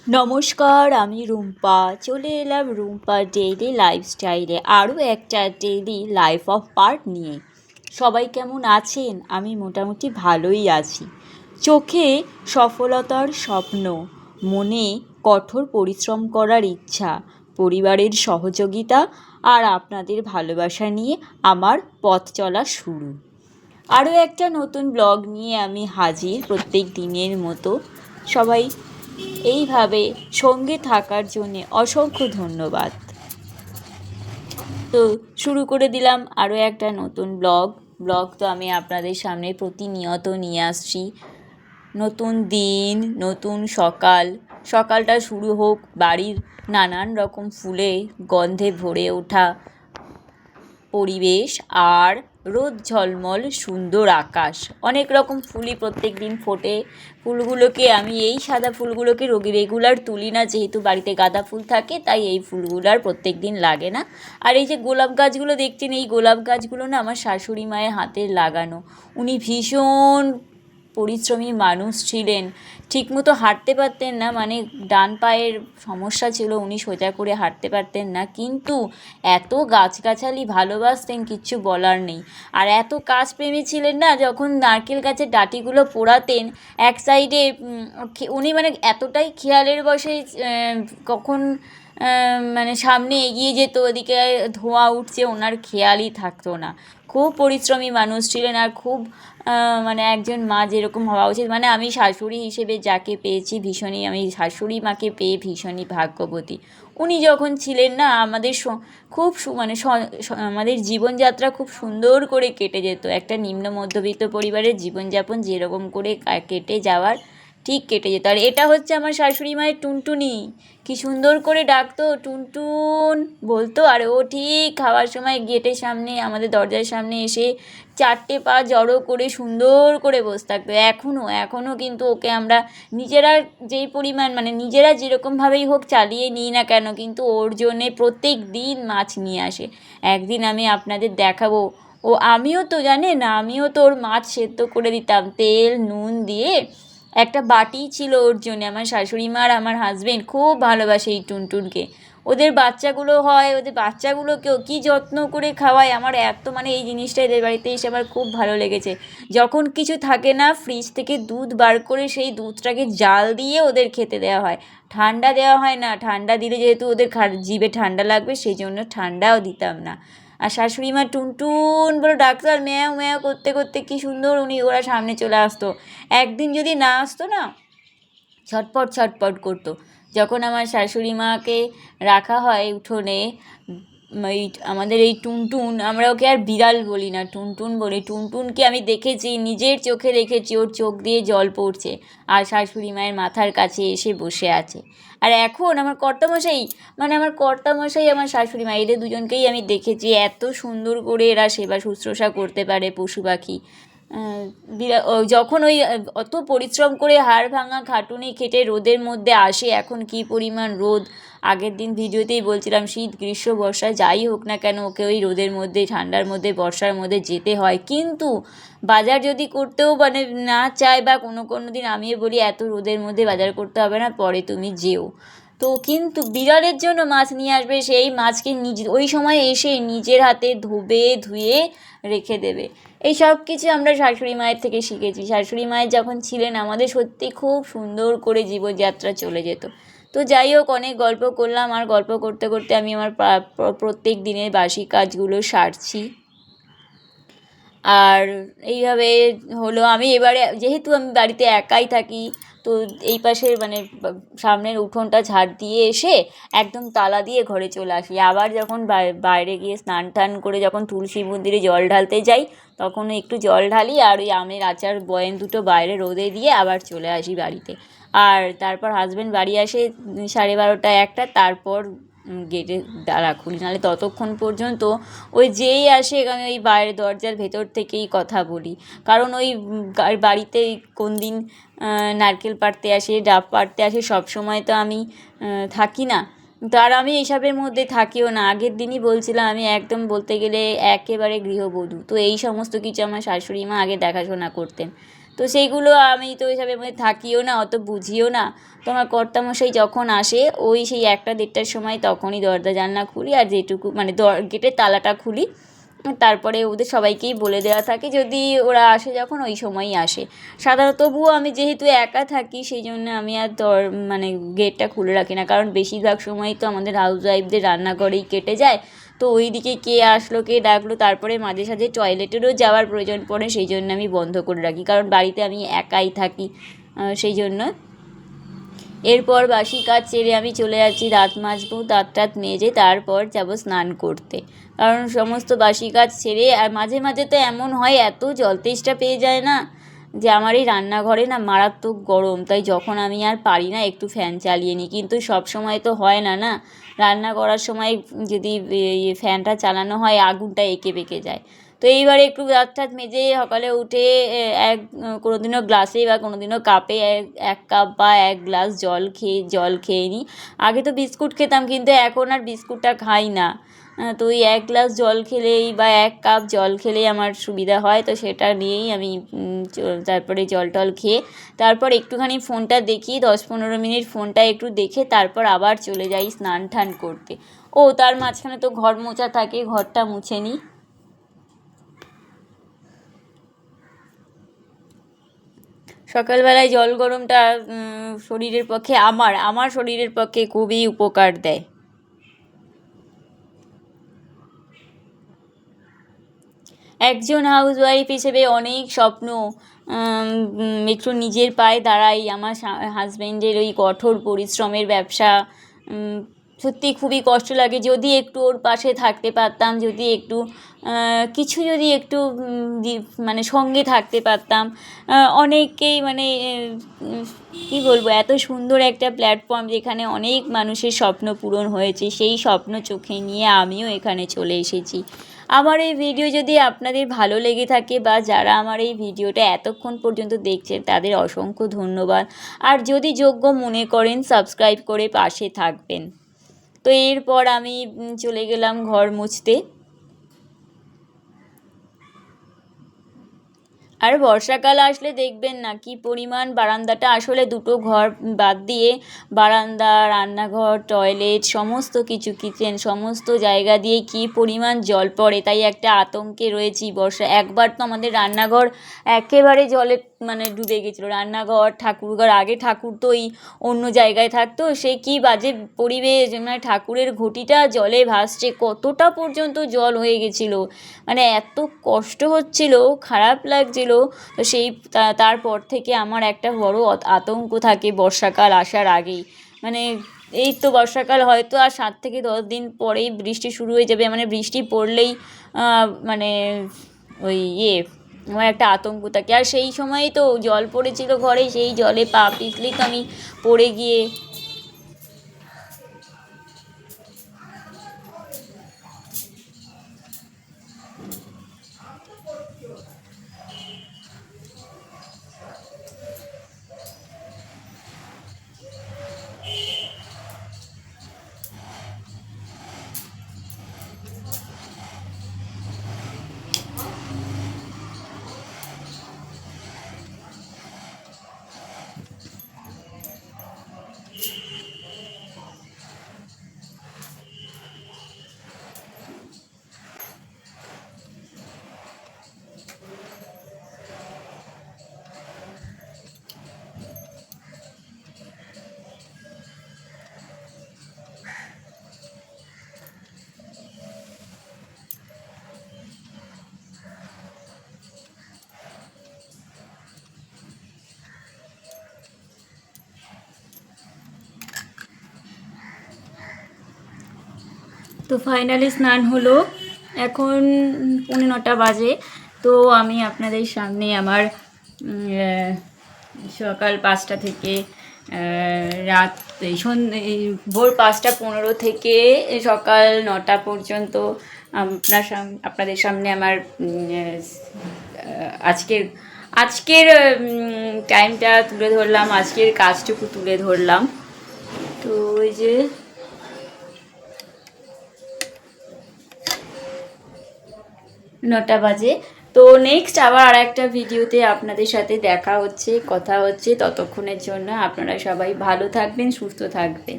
নমস্কার, আমি রুম্পা। চলে এলাম রুম্পা ডেইলি লাইফস্টাইলে আরও একটা ডেইলি লাইফ অফ পার্ট নিয়ে। সবাই কেমন আছেন? আমি মোটামুটি ভালোই আছি। চোখে সফলতার স্বপ্ন, মনে কঠোর পরিশ্রম করার ইচ্ছা, পরিবারের সহযোগিতা আর আপনাদের ভালোবাসা নিয়ে আমার পথ চলা শুরু। আরও একটা নতুন ব্লগ নিয়ে আমি হাজির প্রত্যেক দিনের মতো। সবাই এইভাবে সঙ্গে থাকার জন্যে অসংখ্য ধন্যবাদ। তো শুরু করে দিলাম আরও একটা নতুন ব্লগ তো আমি আপনাদের সামনে প্রতিনিয়ত নিয়ে আসছি। নতুন দিন, নতুন সকালটা শুরু হোক বাড়ির নানান রকম ফুলে গন্ধে ভরে ওঠা পরিবেশ আর রোদ ঝলমল সুন্দর আকাশ। অনেক রকম ফুলই প্রত্যেক দিন ফোটে। ফুলগুলোকে আমি এই সাদা ফুলগুলোকে রেগুলার তুলি না, যেহেতু বাড়িতে গাঁদা ফুল থাকে, তাই এই ফুলগুলো আর প্রত্যেক দিন লাগে না। আর এই যে গোলাপ গাছগুলো দেখছেন, এই গোলাপ গাছগুলো না আমার শাশুড়ি মায়ের হাতের লাগানো। উনি ভীষণ পরিশ্রমী মানুষ ছিলেন। ঠিকমতো হাঁটতে পারতেন না, মানে ডান পায়ের সমস্যা ছিল, উনি সোজা করে হাঁটতে পারতেন না, কিন্তু এত গাছগাছালি ভালোবাসতেন কিচ্ছু বলার নেই। আর এত কাজপ্রেমী ছিলেন না, যখন নারকেল গাছের ডাঁটিগুলো পোড়াতেন এক সাইডে, উনি মানে এতটাই খেয়ালের বশে কখন মানে সামনে এগিয়ে যেত, ওদিকে ধোঁয়া উঠছে, ওনার খেয়ালই থাকতো না। খুব পরিশ্রমী মানুষ ছিলেন আর খুব মানে একজন মা যেরকম হওয়া উচিত, মানে আমি শাশুড়ি হিসেবে যাকে পেয়েছি আমি শাশুড়ি মাকে পেয়ে ভীষণই ভাগ্যবতী। উনি যখন ছিলেন না, আমাদের খুব মানে আমাদের জীবনযাত্রা খুব সুন্দর করে কেটে যেত। একটা নিম্ন মধ্যবিত্ত পরিবারের জীবনযাপন যেরকম করে কেটে যাওয়ার ঠিক কেটে যেত। আর এটা হচ্ছে আমার শাশুড়ি মায়ের টুনটুনি। কি সুন্দর করে ডাকতো, টুনটুন বলতো, আর ও ঠিক খাওয়ার সময় গেটের সামনে, আমাদের দরজার সামনে এসে চারটে পা জড়ো করে সুন্দর করে বসে থাকতো। এখনও কিন্তু ওকে আমরা নিজেরা যেই পরিমাণ, মানে নিজেরা যেরকমভাবেই হোক চালিয়ে নিই না কেন, কিন্তু ওর জন্যে প্রত্যেক দিন মাছ নিয়ে আসে। একদিন আমি আপনাদের দেখাবো। আমিও তো জানেন, আমিও তো ওর মাছ সেদ্ধ করে দিতাম তেল নুন দিয়ে। একটা বাটি ছিল ওর জন্যে। আমার শাশুড়ি মা আর আমার হাজবেন্ড খুব ভালোবাসে এই টুনটুনকে। ওদের বাচ্চাগুলোকেও কী যত্ন করে খাওয়ায়। আমার এত, মানে এই জিনিসটা এদের বাড়িতে এসে আমার খুব ভালো লেগেছে। যখন কিছু থাকে না, ফ্রিজ থেকে দুধ বার করে সেই দুধটাকে জাল দিয়ে ওদের খেতে দেওয়া হয়। ঠান্ডা দেওয়া হয় না, ঠান্ডা দিলে যেহেতু ওদের জিভে ঠান্ডা লাগবে, সেই জন্য ঠান্ডাও দিতাম না। আর শাশুড়ি মা টুনটুন বলে ডাকতো, আর ম্যাও ম্যাও করতে করতে কী সুন্দর ওরা সামনে চলে আসতো। একদিন যদি না আসতো না, ছটপট করতো। যখন আমার শাশুড়ি মাকে রাখা হয় উঠোনে, এই আমাদের এই টুনটুন, আমরা ওকে আর বিড়াল বলি না, টুনটুন বলি। টুনটুনকে আমি দেখেছি, নিজের চোখে দেখেছি, ওর চোখ দিয়ে জল পড়ছে আর শাশুড়ি মায়ের মাথার কাছে এসে বসে আছে। আর এখন আমার কর্তামশাই, আমার শাশুড়ি মা, এদের দুজনকেই আমি দেখেছি এত সুন্দর করে এরা সেবা শুশ্রূষা করতে পারে পশু পাখি। যখন ওই অত পরিশ্রম করে হাড় ভাঙা খাটুনি খেটে রোদের মধ্যে আসে, এখন কী পরিমাণ রোদ। আগের দিন ভিডিওতেই বলছিলাম, শীত গ্রীষ্ম বর্ষা যাই হোক না কেন, ওকে ওই রোদের মধ্যে, ঠান্ডার মধ্যে, বর্ষার মধ্যে যেতে হয়। কিন্তু বাজার যদি করতেও মানে না চায়, বা কোনো দিন আমিও বলি এত রোদের মধ্যে বাজার করতে হবে না, পরে তুমি যেও, তো কিন্তু বিড়ালের জন্য মাছ নিয়ে আসবে, সেই মাছকে ওই সময় এসে নিজের হাতে ধুয়ে রেখে দেবে। এই সব কিছু আমরা শাশুড়ি মায়ের থেকে শিখেছি। শাশুড়ি মায়ের যখন ছিলেন, আমাদের সত্যি খুব সুন্দর করে জীবনযাত্রা চলে যেত। তো যাই হোক, অনেক গল্প করলাম, আর গল্প করতে করতে আমি আমার প্রত্যেক দিনের বাসি কাজগুলো সারছি। আর এইভাবে হলো, আমি এবারে যেহেতু আমি বাড়িতে একাই থাকি, তো এই পাশের মানে সামনের উঠোনটা ঝাড় দিয়ে এসে একদম তালা দিয়ে ঘরে চলে আসি। আবার যখন বাইরে গিয়ে স্নান টান করে যখন তুলসী মন্দিরে জল ঢালতে যাই, তখন একটু জল ঢালি, আর ওই আমের আচার বয়াম দুটো বাইরে রোদে দিয়ে আবার চলে আসি বাড়িতে। আর তারপর হাজব্যান্ড বাড়ি আসে 12:30 1টা, তারপর গেটে তালা খুলি, নাহলে ততক্ষণ পর্যন্ত ওই যেই আসে আমি ওই বাইরে দরজার ভেতর থেকেই কথা বলি। কারণ ওই বাড়িতে কোন দিন নারকেল পাড়তে আসে, ডাব পাড়তে আসে, সব সময় তো আমি থাকি না। তো আর আমি এইসবের মধ্যে থাকিও না। আগের দিনই বলছিলাম, আমি একদম বলতে গেলে একেবারে গৃহবধূ। তো এই সমস্ত কিছু আমার শাশুড়ি মা আগে দেখাশোনা করতেন। তো সেইগুলো আমি তো ওইসবের মধ্যে থাকিও না, অত বুঝিও না। তো আমার কর্তামশাই যখন আসে ওই সেই 1টা-1:30টার সময় তখনই দরজা জানলা খুলি, আর যেটুকু মানে গেটের তালাটা খুলি। তারপরে ওদের সবাইকেই বলে দেওয়া থাকে, যদি ওরা আসে যখন ওই সময়ই আসে। সাধারণত তবুও আমি যেহেতু একা থাকি সেই জন্য আমি আর মানে গেটটা খুলে রাখি না, কারণ বেশিরভাগ সময়ই তো আমাদের হাউসওয়াইফদের রান্নাঘরেই কেটে যায়। তো ওই দিকে কে আসলো কে ডাকলো, তারপরে মাঝে সাঝে টয়লেটেরও যাওয়ার প্রয়োজন পড়ে, সেই জন্য আমি বন্ধ করে রাখি, কারণ বাড়িতে আমি একাই থাকি সেই জন্য। এরপর বাসি কাজ সেরে আমি চলে যাচ্ছি দাঁত মাজবো, দাঁত টাত মেজে তারপর যাব স্নান করতে, কারণ সমস্ত বাসি কাজ সেরে। আর মাঝে মাঝে তো এমন হয় এত জল তেষ্টা পেয়ে যায় না, যে আমার এই রান্নাঘরে না মারাত্মক গরম, তাই যখন আমি আর পারি না একটু ফ্যান চালিয়ে নিই, কিন্তু সব সময় তো হয় না না, রান্না করার সময় যদি ফ্যানটা চালানো হয় আগুনটা এঁকে বেঁকে যায়। তো এইবারে একটু দাঁত টাত মেজে সকালে উঠে কোনো দিনও গ্লাসে বা কোনো দিনও কাপে 1 কাপ বা 1 গ্লাস জল খেয়ে নিই। আগে তো বিস্কুট খেতাম, কিন্তু এখন আর বিস্কুটটা খাই না। তো ওই 1 গ্লাস জল খেলেই বা 1 কাপ জল খেলেই আমার সুবিধা হয়, তো সেটা নিয়েই আমি তারপরে জল টল খেয়ে তারপর একটুখানি ফোনটা দেখি, 10-15 মিনিট ফোনটা একটু দেখে তারপর আবার চলে যাই স্নান টান করতে। ও তার মাঝখানে তো ঘর মোছা থাকে, ঘরটা মুছে নিই। সকালবেলায় জল গরমটা শরীরের পক্ষে আমার শরীরের পক্ষে খুবই উপকার দেয়। একজন হাউসওয়াইফ হিসেবে অনেক স্বপ্ন, একটু নিজের পায়ে দাঁড়াই। আমার হাজব্যান্ডের ওই কঠোর পরিশ্রমের ব্যবসা, সত্যি খুবই কষ্ট লাগে। যদি একটু ওর পাশে থাকতে পারতাম, যদি একটু কিছু যদি একটু মানে সঙ্গে থাকতে পারতাম। অনেকেই মানে কী বলবো, এত সুন্দর একটা প্ল্যাটফর্ম যেখানে অনেক মানুষের স্বপ্ন পূরণ হয়েছে, সেই স্বপ্ন চোখে নিয়ে আমিও এখানে চলে এসেছি। আমার এই ভিডিও যদি আপনাদের ভালো লেগে থাকে, বা যারা আমার এই ভিডিওটা এতক্ষণ পর্যন্ত দেখছেন তাদের অসংখ্য ধন্যবাদ। আর যদি যোগ্য মনে করেন সাবস্ক্রাইব করে পাশে থাকবেন। তো এরপর আমি চলে গেলাম ঘর মুছতে। আর বর্ষাকাল আসলে দেখবেন না কি পরিমাণ বারান্দাটা, আসলে দুটো ঘর বাদ দিয়ে বারান্দা, রান্নাঘর, টয়লেট, সমস্ত কিছু, কিচেন, সমস্ত জায়গা দিয়ে কি পরিমাণ জল পড়ে, তাই একটা আতঙ্কে রয়েছি। একবার তো আমাদের রান্নাঘর একেবারে জলে মানে ডুবে গেছিলো। রান্নাঘর, ঠাকুরঘর, আগে ঠাকুর তো ওই অন্য জায়গায় থাকতো, সে কি বাজে পরিবেশ, মানে ঠাকুরের ঘটিটা জলে ভাসছে, কতটা পর্যন্ত জল হয়ে গেছিলো। মানে এত কষ্ট হচ্ছিল, খারাপ লাগছিল। তো তারপর থেকে আমার একটা বড় আতঙ্ক থাকে বর্ষাকাল আসার আগেই। মানে এই তো বর্ষাকাল হয়তো আর 7 থেকে 10 দিন পরেই বৃষ্টি শুরু হয়ে যাবে, মানে বৃষ্টি পড়লেই মানে ওই আমার একটা আতঙ্ক থাকে। আর সেই সময়ই তো জল পড়েছিল ঘরে, সেই জলে পা পিছলেই তো আমি পড়ে গিয়ে। তো ফাইনালি স্নান হলো, এখন 9:45 বাজে। তো আমি আপনাদের সামনে আমার সকাল 5টা থেকে রাত ভোর 5টা 15 থেকে সকাল 9টা পর্যন্ত আপনাদের সামনে আমার আজকের টাইমটা তুলে ধরলাম, আজকের কাজটুকু তুলে ধরলাম। তো ওই যে 9টা বাজে, তো নেক্সট আবার আর একটা ভিডিওতে আপনাদের সাথে দেখা হচ্ছে, কথা হচ্ছে। ততক্ষণের জন্য আপনারা সবাই ভালো থাকবেন, সুস্থ থাকবেন।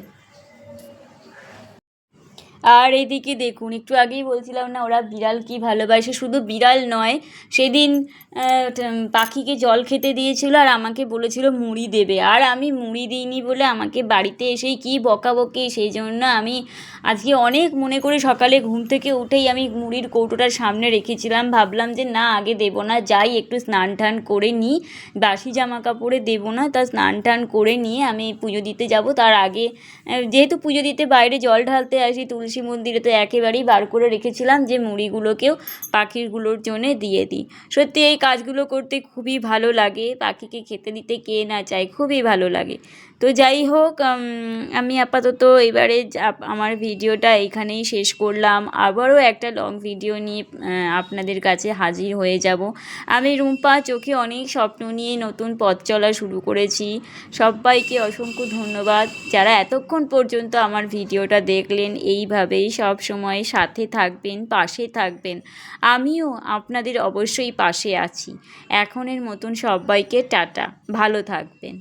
আর এদিকে দেখুন, একটু আগেই বলছিলাম না ওরা বিড়াল কি ভালোবাসে। শুধু বিড়াল নয়, সেদিন পাখিকে জল খেতে দিয়েছিল আর আমাকে বলেছিল মুড়ি দেবে, আর আমি মুড়ি দিইনি বলে আমাকে বাড়িতে এসেই কি বকাবকি। সেই জন্য আমি আজকে অনেক মনে করে সকালে ঘুম থেকে উঠেই আমি মুড়ির কৌটোটার সামনে রেখেছিলাম। ভাবলাম যে না, আগে দেবো না, যাই একটু স্নান টান করে নিই, বাসি জামা কাপড়ে দেবো না, তা স্নান টান করে নিয়ে আমি পুজো দিতে যাব। তার আগে যেহেতু পুজো দিতে বাইরে জল ঢালতে আসি তুলসী মন্দিরে, তো একেবারেই বার করে রেখেছিলাম যে মুড়িগুলোকেও পাখিগুলোর জন্যে দিয়ে দিই। সত্যি এই কাজগুলো করতে খুবই ভালো লাগে, পাখিকে খেতে দিতে কে না চায়, খুবই ভালো লাগে। তো যাই হোক, আমি আপাতত এবারে আমার ভিডিওটা এইখানেই শেষ করলাম। আবারও একটা লং ভিডিও নিয়ে আপনাদের কাছে হাজির হয়ে যাব। আমি রুম্পা, চোখে অনেক স্বপ্ন নিয়ে নতুন পথ চলা শুরু করেছি। সবাইকে অসংখ্য ধন্যবাদ যারা এতক্ষণ পর্যন্ত আমার ভিডিওটা দেখলেন। এইভাবেই সব সময় সাথে থাকবেন, পাশে থাকবেন। আমিও আপনাদের অবশ্যই পাশে আছি। এখনের মতন সবাইকে টাটা, ভালো থাকবেন।